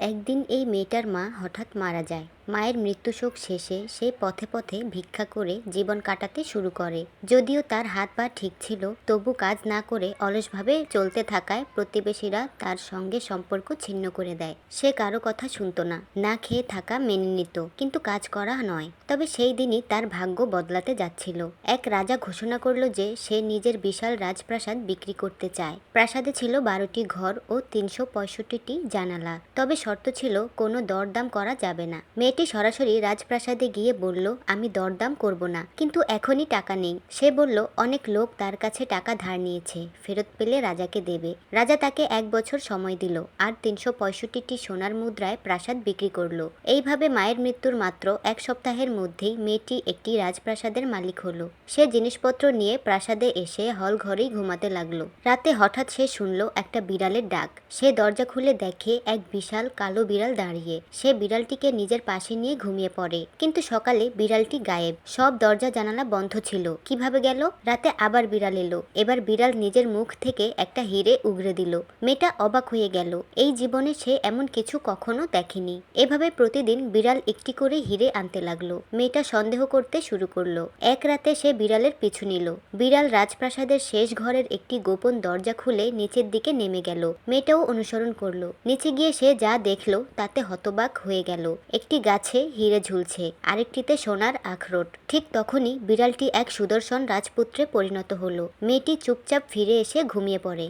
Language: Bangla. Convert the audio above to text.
একদিন এই মেয়েটার মা হঠাৎ মারা যায়। মায়ের মৃত্যুশোক শেষে সে পথে পথে ভিক্ষা করে জীবন কাটাতে শুরু করে। যদিও তার হাত পা ঠিক ছিল, তবু কাজ না করে অলসভাবে চলতে থাকায় প্রতিবেশীরা তার সঙ্গে সম্পর্ক ছিন্ন করে দেয়। সে কারো কথা শুনতো না, না খেয়ে থাকা মেনে নিত, কিন্তু কাজ করা নয়। তবে সেই দিনই তার ভাগ্য বদলাতে যাচ্ছিল। এক রাজা ঘোষণা করল যে সে নিজের বিশাল রাজপ্রাসাদ বিক্রি করতে চায়। প্রাসাদে ছিল 12টি ঘর ও 365টি জানালা। তবে শর্ত ছিল কোনো দরদাম করা যাবে না। মেয়েটি সরাসরি রাজপ্রাসাদে গিয়ে বলল, আমি দরদাম করব না, কিন্তু এখনই টাকা নেই। সে বলল, অনেক লোক তার কাছে টাকা ধার নিয়েছে, ফেরত পেলে রাজাকে দেবে। রাজা তাকে 1 বছর সময় দিল আর 365টি সোনার মুদ্রায় প্রাসাদ বিক্রি করলো। এইভাবে মায়ের মৃত্যুর মাত্র 1 সপ্তাহের মধ্যেই মেয়েটি একটি রাজপ্রাসাদের মালিক হলো। সে জিনিসপত্র নিয়ে প্রাসাদে এসে হল ঘরেই ঘুমাতে লাগলো। রাতে হঠাৎ সে শুনল একটা বিড়ালের ডাক। সে দরজা খুলে দেখে এক বিশাল কালো বিড়াল দাঁড়িয়ে। সে বিড়ালটিকে নিজের পাশে নিয়ে ঘুমিয়ে পড়ে, কিন্তু সকালে বিড়ালটি গায়েব। সব দরজা জানালা বন্ধ ছিল। কিভাবে গেল? রাতে আবার বিড়াল এলো। এবার বিড়াল নিজের মুখ থেকে একটা হিরে উগরে দিল। মেয়েটা অবাক হয়ে গেল। এই জীবনে সে এমন কিছু কখনো দেখেনি। এভাবে প্রতিদিন বিড়াল একটি করে হিরে আনতে লাগলো। মেয়েটা সন্দেহ করতে শুরু করলো। এক রাতে সে বিড়ালের পিছু নিল। বিড়াল রাজপ্রাসাদের শেষ ঘরের একটি গোপন দরজা খুলে নিচের দিকে নেমে গেল। মেয়েটাও অনুসরণ করলো। নিচে গিয়ে সে যা দেখলো তাতে হতবাক হয়ে গেল। একটি গাছে হিরে ঝুলছে, আরেকটিতে সোনার আখরোট। ঠিক তখনই বিড়ালটি এক সুদর্শন রাজপুত্রে পরিণত হলো। মেয়েটি চুপচাপ ফিরে এসে ঘুমিয়ে পড়ে।